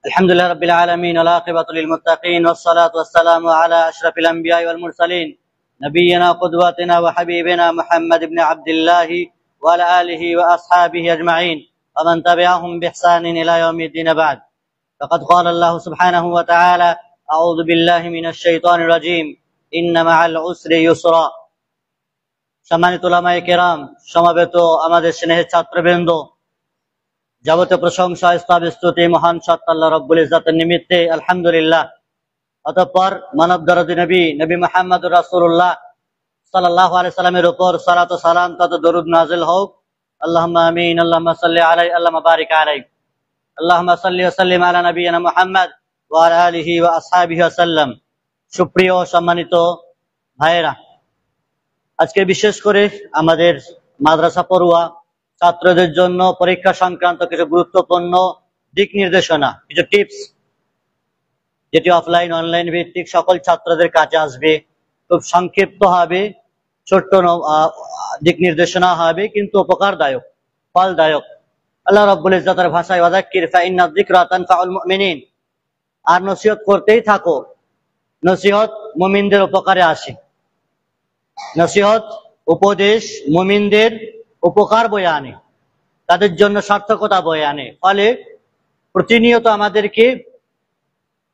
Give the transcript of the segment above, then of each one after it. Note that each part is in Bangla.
الحمد لله رب العالمين والعاقبة للمتقين والصلاة والسلام على أشرف الأنبياء والمرسلين نبينا قدوتنا وحبيبنا محمد بن عبد الله وعلى آله وأصحابه أجمعين ومن تبعهم بإحسان إلى يوم الدين بعد. فقد قال الله سبحانه وتعالى: أعوذ بالله من الشيطان الرجيم إن مع العسر يسرا। সম্মানিত উলামায়ে কেরাম, সমবেত আমাদের স্নেহের ছাত্রবৃন্দ, যাবতীয় প্রশংসা স্তব স্তুতি মহান সত্তা আল্লাহ রাব্বুল ইজ্জাতের নিমিত্তে, আলহামদুলিল্লাহ। অতঃপর মানব দরদি নবী মুহাম্মদুর রাসূলুল্লাহ সাল্লাল্লাহু আলাইহি সাল্লামের উপর সালাত ও সালাম তথা দরুদ নাযিল হোক। আল্লাহুম্মা আমিন। আল্লাহুম্মা সাল্লি আলাইহি, আল্লাহুম্মা বারিক আলাইহি। আল্লাহুম্মা সাল্লি ওয়া সাল্লিম আলা নাবিয়িনা মুহাম্মদ ওয়া আলা আলিহি ওয়া আসহাবিহি ওয়াসাল্লাম। সুপ্রিয় সম্মানিত ভাইয়েরা, আজকে বিশেষ করে আমাদের মাদ্রাসা পড়ুয়া ছাত্রদের জন্য পরীক্ষা সংক্রান্ত কিছু গুরুত্বপূর্ণ দিক নির্দেশনা, কিছু টিপস, যেটি অফলাইন অনলাইন ভিত্তিক সকল ছাত্রদের কাছে আসবে। খুব সংক্ষিপ্ত হবে, ছোট্ট দিক নির্দেশনা হবে, কিন্তু উপকারদায়ক, ফলদায়ক। আল্লাহ রাব্বুল ইজ্জাতের ভাষায় ওয়াযাক্কির ফাইন্না যিকরা তানফাউল মুমিনিন, আর নসিহত করতেই থাকো, নসিহত মুমিনদের উপকারে আসে। নসিহত, উপদেশ মুমিনদের উপকার বয়ে আনে, তাদের জন্য সার্থকতা বয়ে আনে। ফলে প্রতিনিয়ত আমাদেরকে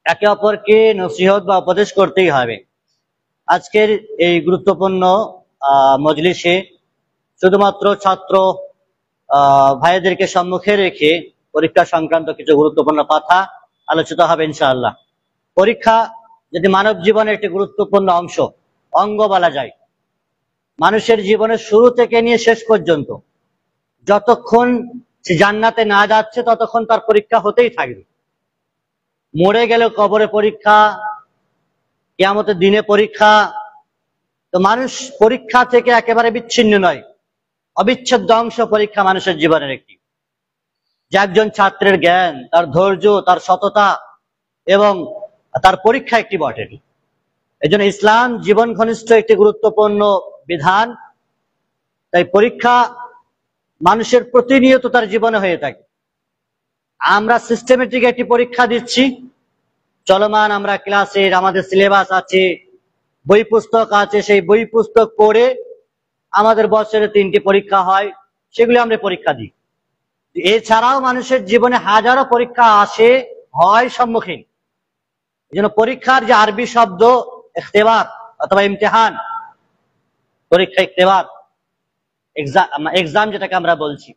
একে অপরকে নসিহত বা উপদেশ করতেই হবে। আজকের এই গুরুত্বপূর্ণ মজলিসে শুধুমাত্র ছাত্র ভাইদেরকে সম্মুখে রেখে পরীক্ষা সংক্রান্ত কিছু গুরুত্বপূর্ণ কথা আলোচিত হবে ইনশাআল্লাহ। পরীক্ষা যদি মানব জীবনের একটি গুরুত্বপূর্ণ অঙ্গ বলা যায়। মানুষের জীবনের শুরু থেকে নিয়ে শেষ পর্যন্ত যতক্ষণ সে জান্নাতে না যাচ্ছে ততক্ষণ তার পরীক্ষা হতেই থাকবে। মরে গেলে কবরে পরীক্ষা, কিয়ামতের দিনে পরীক্ষা। তো মানুষ পরীক্ষা থেকে একেবারে বিচ্ছিন্ন নয়, অবিচ্ছেদ্য অংশ পরীক্ষা মানুষের জীবনের একটি। যে একজন ছাত্রের জ্ঞান, তার ধৈর্য, তার সততা এবং তার পরীক্ষা একটি বটে। এজন্য ইসলাম জীবন ঘনিষ্ঠ একটি গুরুত্বপূর্ণ বিধান। তাই পরীক্ষা মানুষের প্রতিনিয়ত তার জীবনে হয়ে থাকে। আমরা সিস্টেমেটিক একটি পরীক্ষা দিচ্ছি, চলমান আমরা ক্লাসের, আমাদের সিলেবাস আছে, বই পুস্তক আছে, সেই বই পুস্তক পড়ে আমাদের বছরে 3টি পরীক্ষা হয়, সেগুলি আমরা পরীক্ষা দিই। এছাড়াও মানুষের জীবনে হাজারো পরীক্ষা আসে, হয় সম্মুখীন। এই জন্য পরীক্ষার যে আরবি শব্দ ইখতিবার অথবা ইমতিহান, পরীক্ষা ইখতিবার, এক্সাম যেটাকে আমরা বলছি,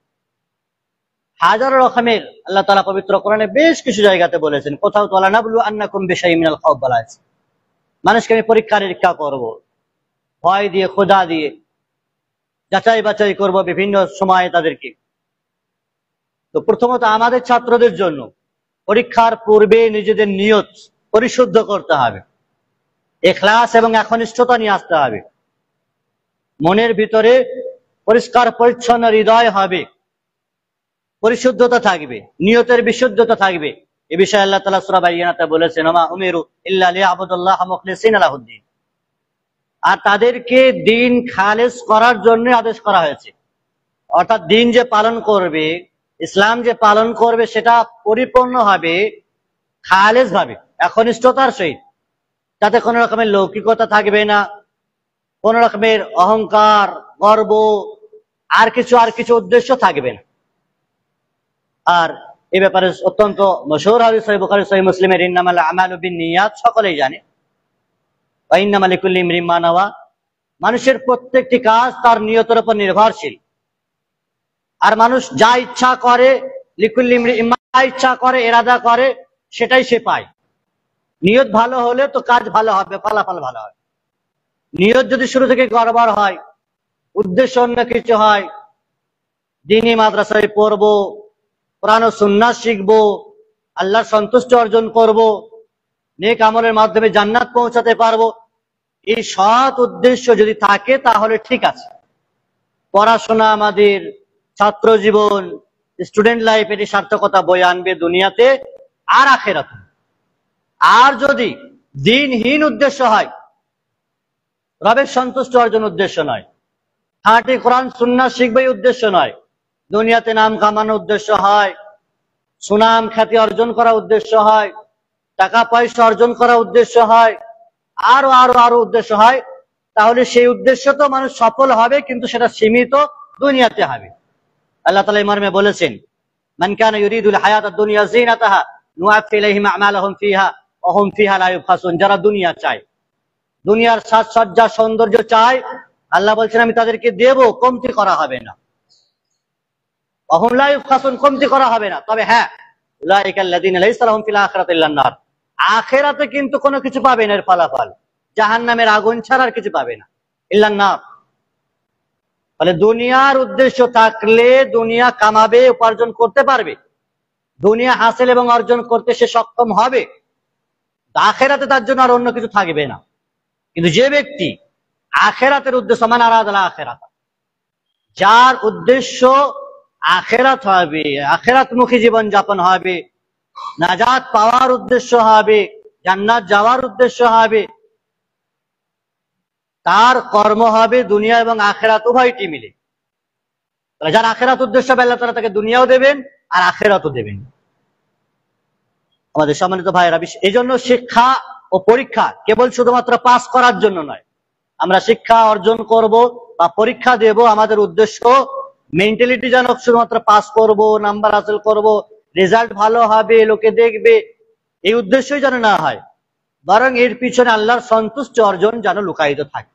হাজারো রকমের আল্লাহ তাআলা পবিত্র কোরআনে বেশ কিছু জায়গাতে বলেছেন। কোথাও তাআলা নাবলু আন্নাকুম বিশাইইন মিনাল খাউফ বলা আছে, মানুষকে আমি পরীক্ষা নিরীক্ষা করব, ভয় দিয়ে, খোদা দিয়ে যাচাই বাছাই করব বিভিন্ন সময়ে তাদেরকে। তো প্রথমত আমাদের ছাত্রদের জন্য পরীক্ষার পূর্বে নিজেদের নিয়ত পরিশুদ্ধ করতে হবে, ইখলাস এবং একনিষ্ঠতা নিয়ে আসতে হবে। মনের ভিতরে পরিষ্কার পরিচ্ছন্ন হৃদয় হবে, পরিশুদ্ধতা থাকবে, নিয়তের বিশুদ্ধতা থাকবে। এ বিষয়ে আল্লাহ তাআলা সূরা বাইয়িনাতে বলেছেন, ওমা উমিরু ইল্লা লিয়াবুদুল্লাহ মুখলিসিনা লাহুদ্দিন, আর তাদেরকে দিন খালেস করার জন্য আদেশ করা হয়েছে। অর্থাৎ দিন যে পালন করবে, ইসলাম যে পালন করবে, সেটা পরিপূর্ণ হবে, খালেস ভাবে, একনিষ্ঠতার সহিত, যাতে কোনো রকমের লৌকিকতা থাকবে না, কোন রকমের অহংকার, গর্ব, আর কিছু উদ্দেশ্য থাকবে না। আর এই ব্যাপারে অত্যন্ত মশহুর হাদিস সহিহ বুখারী সহিহ মুসলিমের ইন্নামাল আমালু বিন্নিয়াত, সকলেই জানে, ওয়া ইন্নামা লিকুল্লি ইমরিইন মা নাওয়া, মানুষের প্রত্যেকটি কাজ তার নিয়তের উপর নির্ভরশীল। আর মানুষ যা ইচ্ছা করে, লিকুল্লি ইমরিইন মা ইচ্ছা করে, ইরাদা করে, সেটাই সে পায়। নিয়ত ভালো হলে তো কাজ ভালো হবে, ফলাফল ভালো হবে। নিয়ত যদি শুরু থেকে গড়বড় হয়, উদ্দেশ্য অন্য কিছু হয়, দ্বীনি মাদ্রাসায় পড়বো, কোরআন ও সুন্নাত শিখবো, আল্লাহর সন্তুষ্টি অর্জন করব, নেক আমলের মাধ্যমে জান্নাত পৌঁছাতে পারবো, এই সৎ উদ্দেশ্য যদি থাকে তাহলে ঠিক আছে। পড়াশোনা, আমাদের ছাত্র জীবন, স্টুডেন্ট লাইফ, এটি সার্থকতা বয়ে আনবে দুনিয়াতে আর আখিরাতে। আর যদি দ্বীনহীন উদ্দেশ্য হয়, রবের সন্তুষ্টি অর্জন উদ্দেশ্য নয়, খাঁটি কোরআন সুন্নাত শিখবে উদ্দেশ্য নয়, দুনিয়াতে নাম কামানোর উদ্দেশ্য হয়, সুনাম খ্যাতি অর্জন করা উদ্দেশ্য হয়, টাকা পয়সা অর্জন করা উদ্দেশ্য হয়, আরো আরো আরো উদ্দেশ্য হয়, তাহলে সেই উদ্দেশ্য তো মানুষ সফল হবে, কিন্তু সেটা সীমিত দুনিয়াতে হবে। আল্লাহ তাআলা এই মর্মে বলেছেন, মান কানা ইউরিদুল হায়াতাদ দুনিয়া যিনাতাহা নুআফি ইলাইহিম আমালাহুম ফিহা ওয়া হুম ফিহা লা ইউবখাসুন। যারা দুনিয়া চায়, দুনিয়ার সাজসজ্জা সৌন্দর্য চায়, আল্লাহ বলছেন আমি তাদেরকে দেব, কমতি করা হবে না। ওয়া হুম লা ইউবখাসুন, কমতি করা হবে না। তবে হ্যাঁ, উলাইকাল্লাযীনা লাইসা লাহুম ফিল আখিরাতি ইল্লান নার, আখিরাতে কিন্তু কোনো কিছু পাবে না, এর ফলাফল জাহান্নামের আগুন ছাড়া আর কিছু পাবে না। ইল্লান নার, ফলে দুনিয়ার উদ্দেশ্য থাকলে দুনিয়া কামাবে, উপার্জন করতে পারবে, দুনিয়া হাসিল এবং অর্জন করতে সে সক্ষম হবে, আখিরাতে তার জন্য আর অন্য কিছু থাকবে না। কিন্তু যে ব্যক্তি আখিরাতের উদ্দেশ্য, মান আরাদাল আখিরাত, যার উদ্দেশ্য আখিরাত হবে, আখিরাতমুখী জীবন যাপন হবে, নাজাত পাওয়ার উদ্দেশ্য হবে, জান্নাত যাওয়ার উদ্দেশ্য হবে, তার কর্ম হবে দুনিয়া এবং আখিরাত উভয়টি মিলে। যার আখিরাত উদ্দেশ্য হবে, আল্লাহ তাআলা তাকে দুনিয়াও দেবেন আর আখিরাতও দেবেন। আমাদের সম্মানিত ভাইয়েরা, এই জন্য শিক্ষা ও পরীক্ষা কেবল শুধুমাত্র পাস করার জন্য নয়। আমরা শিক্ষা অর্জন করব বা পরীক্ষা দেব, আমাদের উদ্দেশ্য মেন্টালিটি যেন শুধুমাত্র পাস করব, নাম্বার হাসিল করব, রেজাল্ট ভালো হবে, লোকে দেখবে, এই উদ্দেশ্যই যেন না হয়, বরং এর পিছনে আল্লাহর সন্তুষ্টি অর্জন যেন লুকায়িত থাকে।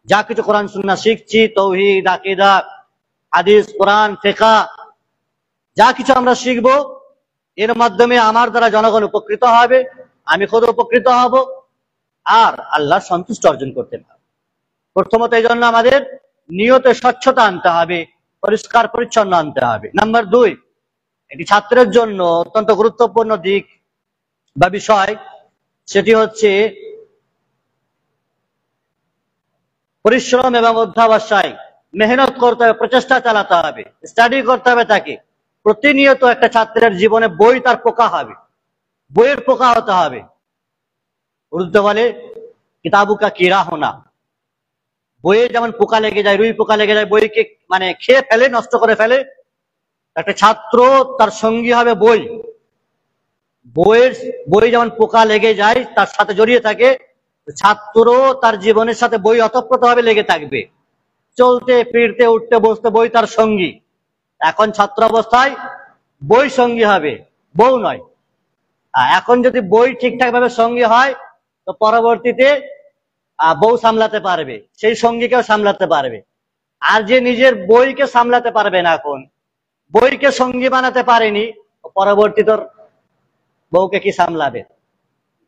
যা কিছু কোরআন সুন্নাহ শিখছি, তাওহীদ, আকীদা, হাদিস, কোরআন, ফিকহ, যা কিছু আমরা শিখবো, এর মাধ্যমে আমার দ্বারা জনগণ উপকৃত হবে, আমি খুদ উপকৃত হব, আর আল্লাহ সন্তুষ্ট অর্জন করতে পারবে। প্রথমত এই জন্য আমাদের নিয়তে স্বচ্ছতা আনতে হবে, পরিষ্কার পরিচ্ছন্ন আনতে হবে। নাম্বার 2, একটি ছাত্রের জন্য অত্যন্ত গুরুত্বপূর্ণ দিক বা বিষয়, সেটি হচ্ছে পরিশ্রম এবং অধ্যবসায়। মেহনত করতে হবে, প্রচেষ্টা চালাতে হবে, স্টাডি করতে হবে তাকে প্রতিনিয়ত। একটা ছাত্রের জীবনে বই তার পোকা হবে, বইয়ের পোকা হতে হবে। উর্দুতে বলে কিতাবুকা কিরা হোনা, বইয়ে যেমন পোকা লেগে যায়, রুই পোকা লেগে যায়, বইকে মানে খেয়ে ফেলে, নষ্ট করে ফেলে। একটা ছাত্র, তার সঙ্গী হবে বই। বই যেমন পোকা লেগে যায়, তার সাথে জড়িয়ে থাকে, ছাত্র তার জীবনের সাথে বই অতপ্রতভাবে লেগে থাকবে। চলতে ফিরতে উঠতে বসতে বই তার সঙ্গী। এখন ছাত্র অবস্থায় বই সঙ্গী হবে, বউ নয়। এখন যদি বই ঠিকঠাক ভাবে সঙ্গী হয়, তো পরবর্তীতে বউ সামলাতে পারবে, সেই সঙ্গীকেও সামলাতে পারবে। আর যে নিজের বইকে সামলাতে পারবে না, এখন বইকে সঙ্গী বানাতে পারেনি, পরবর্তী তোর বউকে কি সামলাবে?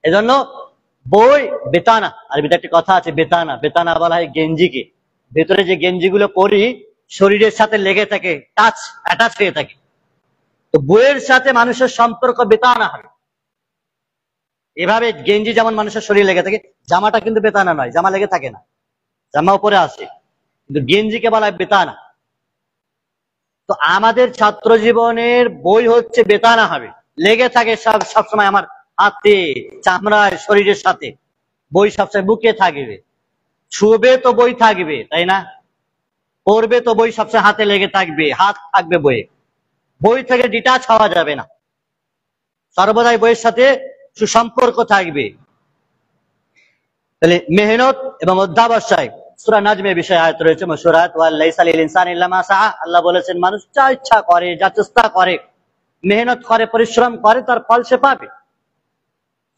এজন্য বই বেতানা, আরবিতে একটি কথা আছে, বেতানা, বেতানা বলা হয় গেঞ্জিকে। ভেতরে যে গেঞ্জিগুলো পরি শরীরের সাথে লেগে থাকে, অ্যাটাচ হয়ে থাকে। তো বইয়ের সাথে মানুষের সম্পর্ক বেতানা হবে। এভাবে গেঞ্জি যেমন মানুষের শরীরে লেগে থাকে, জামাটা কিন্তু বেতানা নয়, জামা লেগে থাকে না, জামা উপরে আসে, কিন্তু গেঞ্জিকে বলা হয় বেতানা। তো আমাদের ছাত্র জীবনের বই হচ্ছে বেতানা হবে, লেগে থাকে সবসময় আমার হাতে, চামড়ায়, শরীরের সাথে। বই সবসময় বুকে থাকবে, ছুবে তো বই থাকবে, তাই না? পড়বে তো বই সবসময় হাতে লেগে থাকবে, হাত থাকবে বইয়ে, বই থেকে ডিটাচ হওয়া যাবে না, সর্বদাই বইয়ের সাথে সুসম্পর্ক থাকবে। তাহলে মেহনত এবং অধ্যবসায়, সূরা নাজমে বিষয় আয়াত রয়েছে, মশহুর আয়াত, ওয়ালাইসা লিল ইনসানি ইল্লা মা সাআ। আল্লাহ বলেছেন, মানুষ যা ইচ্ছা করে, যা চেষ্টা করে, মেহনত করে, পরিশ্রম করে, তার ফল সে পাবে।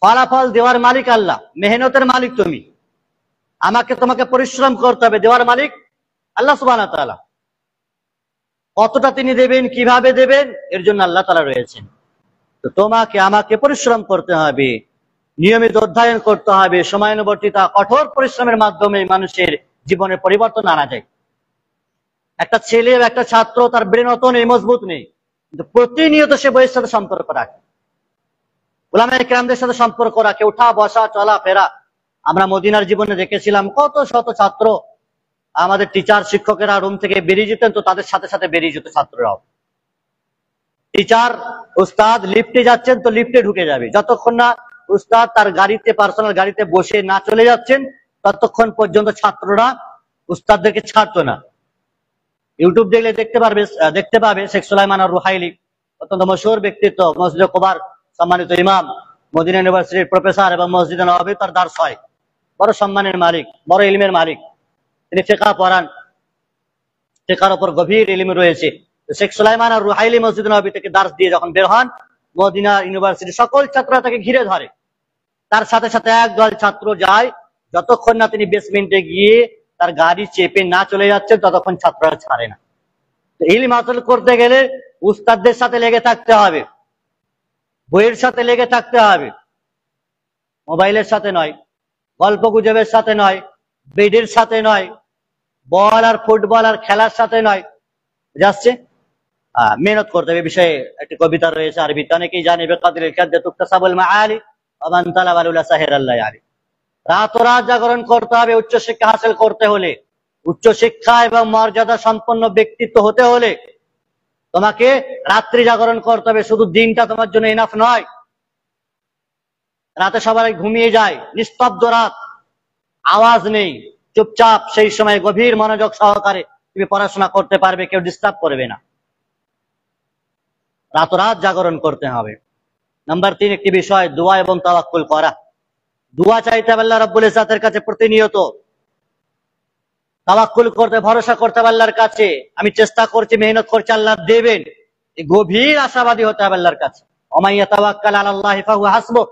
ফলাফল দেওয়ার মালিক আল্লাহ, মেহনতের মালিক তুমি। আমাকে তোমাকে পরিশ্রম করতে হবে, দেওয়ার মালিক আল্লাহ সুবহানাহু ওয়া তাআলা। কতটা তিনি দেবেন, কিভাবে দেবেন, এর জন্য আল্লাহ তাআলা রয়েছেন। তো তোমাকে আমাকে পরিশ্রম করতে হবে, নিয়মিত অধ্যয়ন করতে হবে, সময়ানুবর্তিতা, কঠোর পরিশ্রমের মাধ্যমে মানুষের জীবনে পরিবর্তন আনা যায়। একটা ছেলে বা একটা ছাত্র, তার ব্রেন অত নেই, মজবুত নেই, কিন্তু প্রতিনিয়ত সে বইয়ের সাথে সম্পর্ক রাখে, উলামায়ে কেরামদের সাথে সম্পর্ক রাখে, উঠা বসা চলা ফেরা। আমরা মদিনার জীবনে দেখেছিলাম কত শত ছাত্র, আমাদের টিচার শিক্ষকেরা রুম থেকে বেরিয়ে যেতেন, তো তাদের সাথে সাথে বেরিয়ে যেত ছাত্ররাও। টিচার উস্তাদ লিফটে যাচ্ছেন, তো লিফটে ঢুকে যাবে, যতক্ষণ না উস্তাদ তার গাড়িতে, পার্সোনাল গাড়িতে বসে না চলে যাচ্ছেন, ততক্ষণ পর্যন্ত ছাত্ররা উস্তাদদেরকে ছাড়তো না। ইউটিউব দেখলে দেখতে পাবে শেখ সুলাইমান আর রুহাইলি, অত্যন্ত মশহুর ব্যক্তিত্ব, মসজিদে কুবার সম্মানিত ইমাম, মদিনা ইউনিভার্সিটির প্রফেসর এবং মসজিদে নববী তার দার্স হয়। বড় সম্মানের মালিক, বড় ইলমের মালিক। তিনি ফিকহ পড়ান, ফিকহের উপর গভীর ইলম রয়েছে। শেখ সুলাইমান আর রুহাইলি মসজিদ নববী থেকে দার্স দিয়ে যখন বের হন, মদিনা ইউনিভার্সিটির সকল ছাত্ররা তাকে ঘিরে ধরে। তার সাথে সাথে একদল ছাত্র যায়, যতক্ষণ না তিনি বেসমেন্টে গিয়ে তার গাড়ি চেপে না চলে যাচ্ছে ততক্ষণ ছাত্ররা ছাড়ে না। ইলম হাসিল করতে গেলে উস্তাদদের সাথে লেগে থাকতে হবে, বইয়ের সাথে লেগে থাকতে হবে, মোবাইলের সাথে নয়, গল্প গুজবের সাথে নয়, বেডের সাথে নয়, বল আর ফুটবল আর খেলার সাথে নয়। যাচ্ছে মেহনত করতে হবে। বিষয়ে একটি কবিতা রয়েছে আরবিতে, অনেকেই জানে, বেকাদিল কাদ্দে তুকতাসাবুল মাআলি ওয়া মান তালাবাল উলা সাহিরাল্লাহ আলী। রাত জাগরণ করতে হবে উচ্চ শিক্ষা হাসিল করতে হলে। উচ্চ শিক্ষা এবং মর্যাদা সম্পন্ন ব্যক্তিত্ব হতে হলে তোমাকে রাত্রি জাগরণ করতে হবে। শুধু দিনটা তোমার জন্য ইনাফ নয়। রাতে সবাই ঘুমিয়ে যায়, নিস্তব্ধ রাত, আওয়াজ নেই, চুপচাপ, সেই সময় গভীর মনোযোগ সহকারে তুমি পড়াশোনা করতে পারবে, কেউ ডিস্টার্ব করবে না। রাত জাগরণ করতে হবে। নাম্বার 3 একটি বিষয়, দোয়া এবং তাওয়াক্কুল করা। দোয়া চাইতে হবে আল্লাহ রাব্বুল ইজ্জাতের কাছে প্রতিনিয়ত। তাওয়াক্কুল করতে, ভরসা করতে হবে আল্লাহর কাছে। আমি চেষ্টা করছি, মেহনত করছি, আল্লাহ দেবেন, এই গভীর আশাবাদী হতে হবে আল্লাহর কাছে। ওয়া ইয়াতাওয়াক্কাল আলাল্লাহি ফাহুয়া হাসবুহ।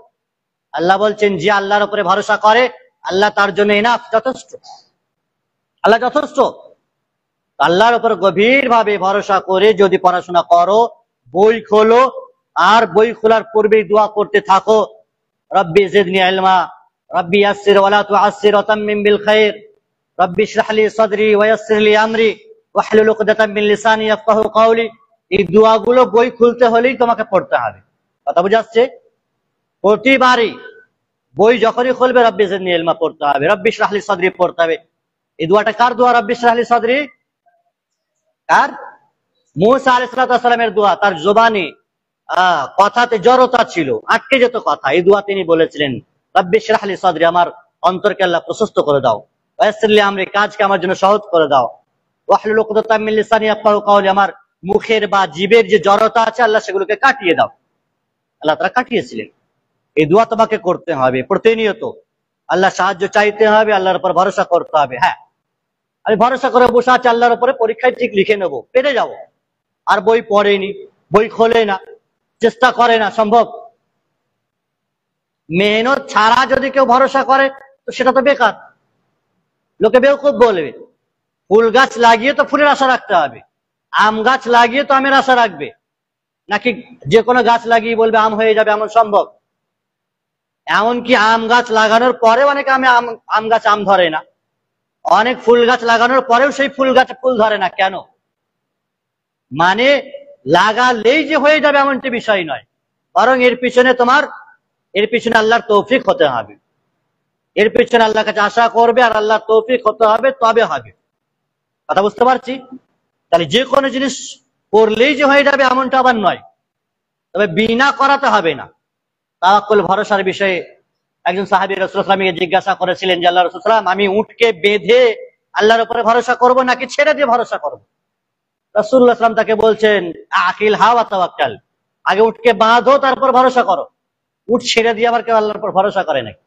আল্লাহ বলছেন, যে আল্লাহর উপরে ভরসা করে আল্লাহ তার জন্য ইনাফ, যথেষ্ট। আল্লাহ যথেষ্ট। আল্লাহর উপর গভীর ভাবে ভরসা করে যদি পড়াশোনা করো, বই খোলো, আর বই খোলার পূর্বেই দোয়া করতে থাকো, রব্বি জিদনি ইলমা, রব্বি ইয়াসসির ওয়া লা তুআসসির ওয়া তাম্মিম বিল খাইর, রব্বি ইশরাহ লি সাদরি ওয়া ইয়াসসির লি আমরি ওয়াহলুল উকদাতাম মিন লিসানি ইয়াফকাহু কাওলি। এই দোয়াগুলো বই খুলতে হলেই তোমাকে পড়তে হবে। কথা বুঝা যাচ্ছে? প্রতিবারই বই যখনই খুলবে রব্বি জিদনি ইলমা পড়তে হবে, রব্বি ইশরাহ লি সাদরি পড়তে হবে। এই দোয়াটা কার দোয়া? রব্বি ইশরাহ লি সাদরি কার? মুসা আলাইহিস সালামের দোয়া। তার জবানে কথাতে জড়তা ছিল, আটকে যেত কথা। এই দোয়া তিনি বলেছিলেন, রব্বি ইশরাহ লি সাদরি, আমার অন্তরকে আল্লাহ প্রশস্ত করে দাও, ওয়া ইয়াসসির লি আমরি, কাজকে আমার জন্য সহজ করে দাও, ওয়াহলুল উকদাতাম মিন লিসানি ইয়াফকাহু কাওলি, আমার মুখের বা জিভের যে জড়তা আছে আল্লাহ সেগুলোকে কাটিয়ে দাও। আল্লাহ তাআলা কাটিয়েছিলেন। এই দোয়া তোমাকে করতে হবে প্রতিনিয়ত। আল্লাহ সাহায্য চাইতে হবে, আল্লাহর উপর ভরসা করতে হবে। হ্যাঁ, আমি ভরসা করে বসে আছি আল্লাহর উপরে, পরীক্ষায় ঠিক লিখে নেবো, পেরে যাবো, আর বই পড়েনি, বই খোলে না, চেষ্টা করে না, সম্ভব? মেহনত ছাড়া যদি কেউ ভরসা করে তো সেটা তো বেকার। লোকে বেওকুফ বলবে। ফুল গাছ লাগিয়ে তো ফুলের আশা রাখতে হবে, আম গাছ লাগিয়ে তো আমের আশা রাখবে নাকি? যে কোনো গাছ লাগিয়ে বলবে আম হয়ে যাবে, এমন সম্ভব? এমনকি আম গাছ লাগানোর পরে অনেকে আম গাছ আম ধরে না, অনেক ফুল গাছ লাগানোর পরেও সেই ফুল গাছে ফুল ধরে না। কেন? মানে লাগালেই যে হয়ে যাবে এমনটি বিষয় নয়, বরং এর পিছনে আল্লাহর তৌফিক হতে হবে। এর পিছনে আল্লাহর কাছে আশা করবে আর আল্লাহর তৌফিক হতে হবে, তবে হবে। কথা বুঝতে পারছি? তাহলে যে কোনো জিনিস করলেই যে হয়ে যাবে এমনটা আবার নয়, তবে বিনা করাতে হবে না। তাওয়াক্কুল, ভরসার বিষয়ে একজন সাহাবী রাসূলুল্লাহ সাল্লাল্লাহু আলাইহি ওয়াসাল্লামকে জিজ্ঞাসা করেছিলেন যে আল্লাহ রাসূল সাল্লাল্লাহু আলাইহি ওয়াসাল্লাম, আমি উটকে বেঁধে আল্লাহর উপরে ভরসা করব নাকি ছেড়ে দিয়ে ভরসা করব? রাসূলুল্লাহ সাল্লাল্লাহু আলাইহি ওয়াসাল্লাম তাকে বলছেন, আকিল হা ওয়া তাওয়াক্কাল, আগে উটকে বাঁধো তারপর ভরসা করো। উট ছেড়ে দিয়ে আবার কেউ আল্লাহর উপর ভরসা করে নাকি?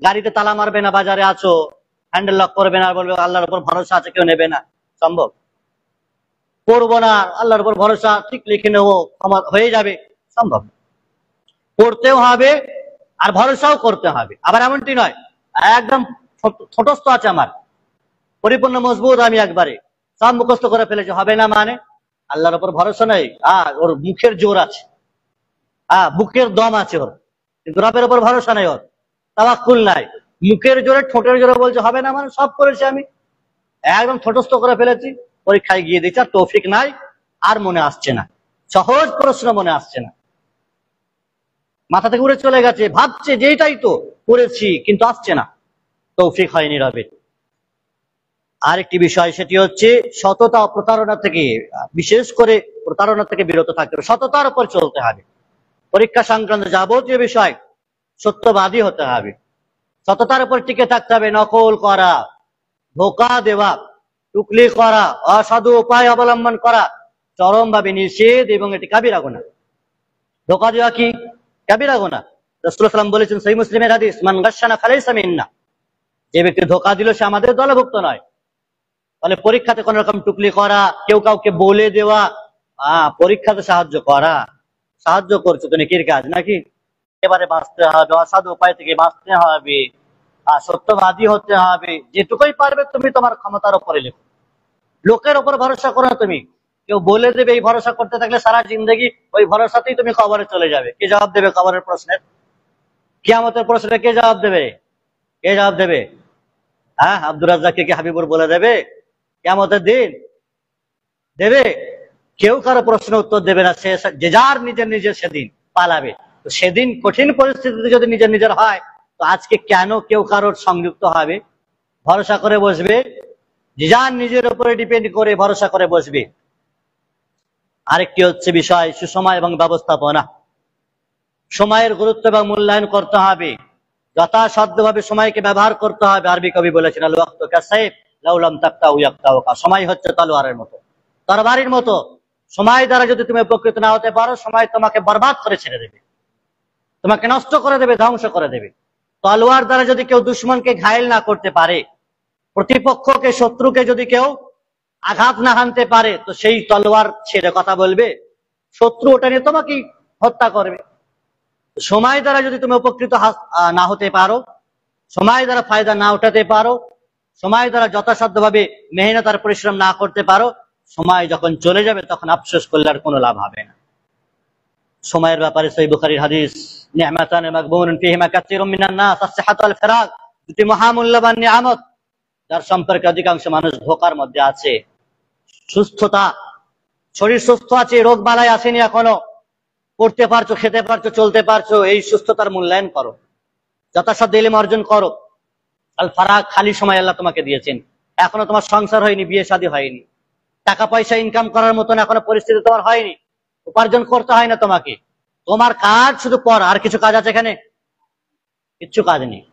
গাড়িতে তালা মারবে না, বাজারে আছো, হ্যান্ডেল লক করবে না, আর বলবে আল্লাহর উপর ভরসা আছে, কেউ নেবে না, সম্ভব? করবো না, আল্লাহর উপর ভরসা, ঠিক লিখে নেবো, হয়ে যাবে, সম্ভব? পড়তেও হবে আর ভরসাও করতে হবে। আবার এমনটি নয় একদম ছোটস্থ আছে আমার, পরিপূর্ণ মজবুত, আমি একবারে সব মুখস্থ করে ফেলেছি, হবে না। মানে আল্লাহর উপর ভরসা নেই, ওর মুখের জোর আছে, বুকের দম আছে ওর, কিন্তু রবের উপর ভরসা নেই ওর, তাওয়াক্কুল নাই। মুখের জোরে, ঠোঁটের জোরে বলছে হবে না, মানে সব করেছি আমি, একদম ছোটস্থ করে ফেলেছি, পরীক্ষায় গিয়ে দিচ্ছি আর তৌফিক নাই, আর মনে আসছে না, সহজ প্রশ্ন মনে আসছে না, মাথা থেকে উড়ে চলে গেছে, ভাবছে যে এটাই তো করেছি, কিন্তু আসছে না, তৌফিক হয়নি রবের। আরেকটি বিষয়, সেটি হচ্ছে সততা ও প্রতারণা থেকে, বিশেষ করে প্রতারণা থেকে বিরত থাকতে হবে, সততার উপর চলতে হবে। পরীক্ষা সংক্রান্ত যাবতীয় বিষয় সত্যবাদী হতে হবে, সততার উপর টিকে থাকতে হবে। নকল করা, ধোঁকা দেওয়া, টুকলি করা, অসাধু উপায় অবলম্বন করা, চরম ভাবে নিষেধ এবং এটি কাবিরা গুনাহ। ধোঁকা দেওয়া কি কাবিরা গুনাহ। রাসূলুল্লাহ সাল্লাল্লাহু আলাইহি ওয়াসাল্লাম বলেছেন সহিহ মুসলিমের হাদিস, মান গাশশানা ফালাইসা মিন্না, যে ব্যক্তি ধোঁকা দিল সে আমাদের দলভুক্ত নয়। তাহলে পরীক্ষাতে কোন রকম টুকলি করা, কেউ কাউকে বলে দেওয়া, পরীক্ষাতে সাহায্য করছো তো নেকির কাজ নাকি? এবারে বাঁচতে হবে, অসাধু উপায় থেকে বাঁচতে হবে, সত্যবাদী হতে হবে, যেটুকুই পারবে তুমি তোমার ক্ষমতার উপরে লেখো। লোকের ওপর ভরসা করো না তুমি। কেউ বলে দেবে, এই ভরসা করতে থাকলে সারা জিন্দগি ওই ভরসাতেই তুমি কবরে চলে যাবে। কে জবাব দেবে কবরের প্রশ্নের? কিয়ামতের প্রশ্নে কে জবাব দেবে? কে জবাব দেবে? আব্দুর রাজ্জাককে কি হাবিবুর বলে দেবে কিয়ামতের দিন? দেবে? কেউ কারো প্রশ্ন উত্তর দেবে না। সে যে যার নিজের সেদিন পালাবে। তো সেদিন কঠিন পরিস্থিতিতে যদি নিজের হয়, তো আজকে কেন কেউ কারোর সংযুক্ত হবে? ভরসা করে বসবে, যে যার নিজের উপরে ডিপেন্ড করে ভরসা করে বসবে। আরেকটি হচ্ছে বিষয় সুসময় এবং ব্যবস্থাপনা। সময়ের গুরুত্ব এবং মূল্যায়ন করতে হবে, যথাসাধ্যভাবে সময়কে ব্যবহার করতে হবে। আরবি কবি বলেছেন, আল ওয়াক্তু কাসাইফ লাউ লাম তাক্তাউ ইয়াক্তাউকা। সময় হচ্ছে তলোয়ারের মতো, তরবারির মতো। সময় দ্বারা যদি তুমি উপকৃত না হতে পারো, সময় তোমাকে বরবাদ করে ছেড়ে দেবে, তোমাকে নষ্ট করে দেবে, ধ্বংস করে দেবে। তলোয়ার দ্বারা যদি কেউ দুশ্মনকে ঘায়েল না করতে পারে, প্রতিপক্ষকে, শত্রুকে যদি কেউ আঘাত না হানতে পারে, তো সেই তলোয়ার ছেড়ে কথা বলবে? শত্রু ওটা নিয়ে তোমাকেই হত্যা করবে। সময় দ্বারা যদি তুমি উপকৃত না হতে পারো, সময় দ্বারা ফায়দা না উঠাতে পারো, সময় দ্বারা যথাসাধ্যভাবে মেহনত আর পরিশ্রম না করতে পারো, সময় যখন চলে যাবে তখন আফসোস করলে আর কোনো লাভ হবে না। সময়ের ব্যাপারে সহিহ বুখারীর হাদিস, নি'মাতান মাগবুনুন ফীহিমা কাসীরুম মিনান নাস, আস-সিহহাতু ওয়াল ফিরাগ, দুটি মহামূল্যবান নিয়ামত যার সম্পর্কে অধিকাংশ মানুষ ধোঁকার মধ্যে আছে। সুস্থতা, শরীর সুস্থ আছে, রোগ বালাই আসেনি এখনো, পড়তে পারছো, খেতে পারছো, চলতে পারছো, এই সুস্থতার মূল্যায়ন করো, যথাসাধ্য ইলম অর্জন করো। আল ফারাগ, খালি সময় আল্লাহ তোমাকে দিয়েছেন। এখনো তোমার সংসার হয়নি, বিয়ে শাদী হয়নি, টাকা পয়সা ইনকাম করার মতন এখনো পরিস্থিতি তোমার হয়নি, উপার্জন করতে হয় না তোমাকে। তোমার কাজ শুধু পড়া। আর কিছু কাজ আছে এখানে? কিচ্ছু কাজ নেই,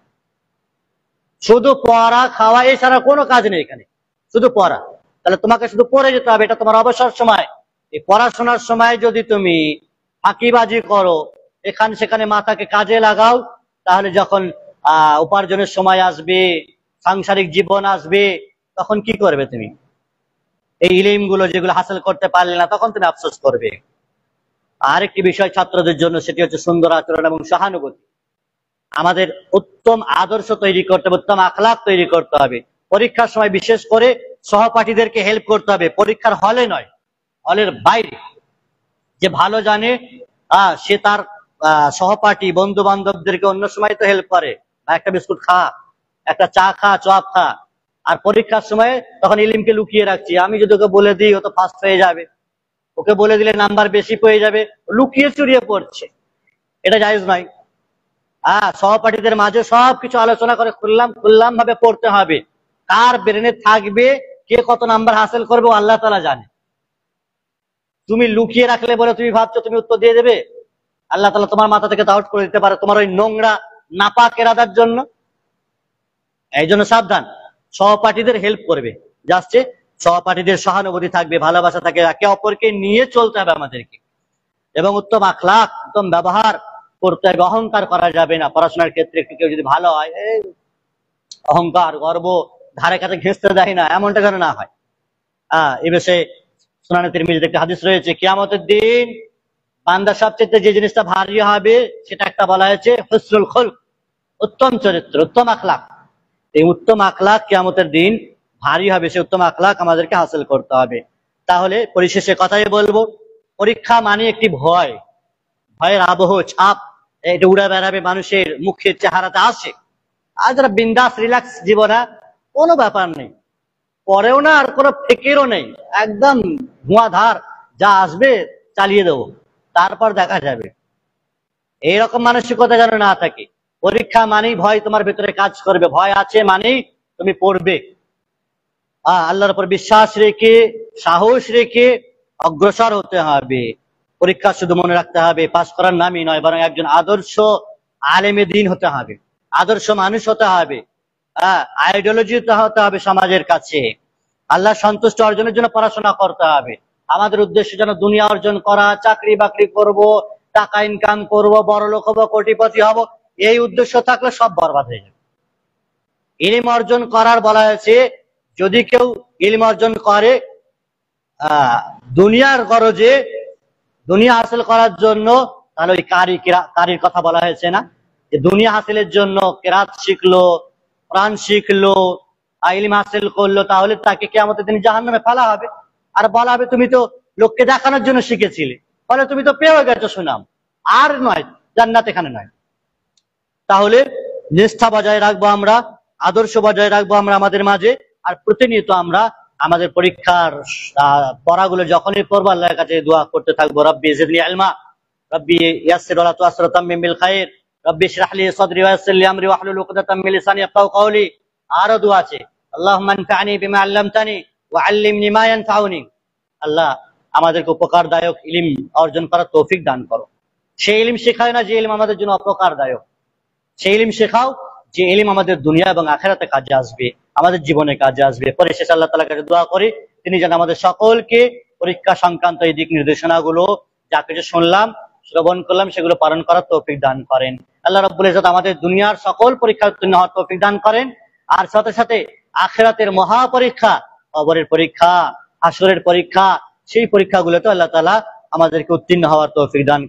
শুধু পড়া খাওয়া, এছাড়া কোনো কাজ নেই এখানে, শুধু পড়া। তাহলে তোমাকে শুধু পড়ে যেতে হবে, এটা তোমার অবসর সময়। এই পড়াশোনার সময় যদি তুমি ফাঁকিবাজি করো, এখানে সেখানে মাথাকে কাজে লাগাও, তাহলে যখন উপার্জনের সময় আসবে, সাংসারিক জীবন আসবে, তখন কি করবে তুমি? এই ইলম গুলো যেগুলো হাসিল করতে পারলে না, তখন তুমি আফসোস করবে। আরেকটি বিষয় ছাত্রদের জন্য, সেটি হচ্ছে সুন্দর আচরণ এবং সহানুভূতি। আমাদের উত্তম আদর্শ তৈরি করতে হবে, উত্তম আখলাক তৈরি করতে হবে। পরীক্ষার সময় বিশেষ করে সহপাঠীদেরকে হেল্প করতে হবে, পরীক্ষার হলে নয়, হলের বাইরে। যে ভালো জানে সে তার সহপাঠী বন্ধু বান্ধবদেরকে অন্য সময় তো হেল্প করে, একটা বিস্কুট খা, একটা চা খা, চপ খা। আর পরীক্ষার সময় তখন ইলিমকে লুকিয়ে রাখছি, আমি যদি ওকে বলে দিই ও তো ফার্স্ট হয়ে যাবে, ওকে বলে দিলে নাম্বার বেশি পেয়ে যাবে, লুকিয়ে চুরিয়ে পড়ছে, এটা জায়েজ নয়। সহপাঠীদের মাঝে সবকিছু আলোচনা করে খুললাম ভাবে পড়তে হবে। কার ব্রেনে থাকবে, কে কত নাম্বার হাসিল করবে, আল্লাহ তাআলা জানে। তুমি লুকিয়ে রাখলে বলে তুমি ভাবছো তুমি উত্তর দিয়ে দেবে? আল্লাহ তাআলা তোমার মাথা থেকে আউট করে দিতে পারে তোমার ওই নোংরা নাপাক ইরাদার জন্য। এই জন্য সাবধান, সহপাঠীদের হেল্প করবে, যাচ্ছে সহপাঠীদের সহানুভূতি থাকবে, ভালোবাসা থাকবে, একে অপরকে নিয়ে চলতে হবে আমাদেরকে, এবং উত্তম আখলাক, উত্তম ব্যবহার করতে হবে। অহংকার করা যাবে না। পড়াশোনার ক্ষেত্রে একটু কেউ যদি ভালো হয়, অহংকার, গর্ব ধারে কাছে ঘেঁচতে দেয় না, এমনটা যেন না হয়। এ বিষয়ে সুনানে তিরমিজিতে একটা হাদিস রয়েছে, কিয়ামতের দিন বান্দা সবচেয়ে যে জিনিসটা ভারী হবে, সেটা একটা বলা হয়েছে হুসনুল খুলক, উত্তম চরিত্র, উত্তম আখলাক। এই উত্তম আখলাক কিয়ামতের দিন ভারী হবে, সে উত্তম আখলাক আমাদেরকে হাসিল করতে হবে। তাহলে পরিশেষে কথাই বলবো, পরীক্ষা মানে একটি ভয়, ভয়ের আবহ ছাপ এটা উড়ে বেড়াবে মানুষের মুখের চেহারাতে আসে। আর যারা বিন্দাস রিল্যাক্স জীবন, কোনো ব্যাপার নেই, পরেও না আর কোনো ফিকিরও নেই, একদম ধোঁয়াধার, যা আসবে চালিয়ে দেবো, তারপর দেখা যাবে, এইরকম মানসিকতা যেন না থাকে। পরীক্ষা মানেই ভয় তোমার ভিতরে কাজ করবে, ভয় আছে মানেই তুমি পড়বে। আল্লাহর উপর বিশ্বাস রেখে, সাহস রেখে অগ্রসর হতে হবে। পরীক্ষা শুধু মনে রাখতে হবে পাস করার নামই নয়, বরং একজন আদর্শ আলেমে দ্বীন হতে হবে, আদর্শ মানুষ হতে হবে, আইডিওলজি হতে হবে সমাজের কাছে। আল্লাহ সন্তুষ্ট অর্জনের জন্য পড়াশোনা করতে হবে, আমাদের উদ্দেশ্য যেন দুনিয়া অর্জন করা, চাকরি বাকরি করব, টাকা ইনকাম করব, বড় লোক হবো, কোটিপতি হব, এই উদ্দেশ্য থাকলে সব বরবাদ হয়ে যাবে। ইলম অর্জন করার বলা হয়েছে, যদি কেউ ইলম অর্জন করে দুনিয়ার গরজে, দুনিয়া হাসিল করার জন্য, তাহলে ওই কারির কথা বলা হয়েছে না, যে দুনিয়া হাসিলের জন্য কেরাত শিখলো, কোরআন শিখলো, ইলম হাসিল করলো, তাহলে তাকে কিয়ামতের দিন জাহান্নামে ফেলা হবে। আর বলা হবে তুমি তো লোককে দেখানোর জন্য শিখেছিলে, ফলে তুমি তো পেয়ে গেছো সুনাম, আর নয়, জান্নাত এখানে নয়। তাহলে নিষ্ঠা বজায় রাখবো আমরা, আদর্শ বজায় রাখবো আমরা আমাদের মাঝে। আর প্রতিনিয়ত আমরা আমাদের পরীক্ষার পড়াগুলো যখনই পড়বো, আল্লাহর কাছে দোয়া করতে থাকবো, রব্বি জিদনি ইলমা, রব্বি ইয়াসসির ওয়া লা তুআসসির তাম্মিম বিল খায়র, রব্বি ইশরাহ লি সাদরি ওয়া ইয়াসসির লি আমরি ওয়াহলুল উকদাতাম মিন লিসানি ইয়াফকাহু কওলি। আরো দোয়া আছে, আল্লাহুম্মা আনফা'নি বিমা আল্লামতানি ওয়া আল্লিমনি মা ইয়ানফাউনি। আল্লাহ আমাদেরকে উপকারদায়ক ইলম অর্জন করার তৌফিক দান করো। সেই ইলম শেখায় না যে ইলম আমাদের জন্য অপকারদায়ক, সেই ইলম শেখাও যে ইলম আমাদের দুনিয়া এবং আখিরাতে কাজে আসবে, আমাদের জীবনে কাজে আসবে। পরিশেষে আল্লাহ তাআলার কাছে দোয়া করি, তিনি যেন আমাদের সকলকে পরীক্ষা সংক্রান্ত এই দিক নির্দেশনাগুলো যা কিছু শুনলাম, শ্রবণ করলাম, সেগুলো পালন করার তৌফিক দান করেন। আল্লাহ রাব্বুল ইজ্জত আমাদের দুনিয়ার সকল পরীক্ষার উত্তীর্ণ হওয়ার তৌফিক দান করেন, আর সাথে সাথে আখিরাতের মহা পরীক্ষা, কবরের পরীক্ষা, হাসরের পরীক্ষা, সেই পরীক্ষাগুলোতে আল্লাহ তাআলা আমাদেরকে উত্তীর্ণ হওয়ার তৌফিক দান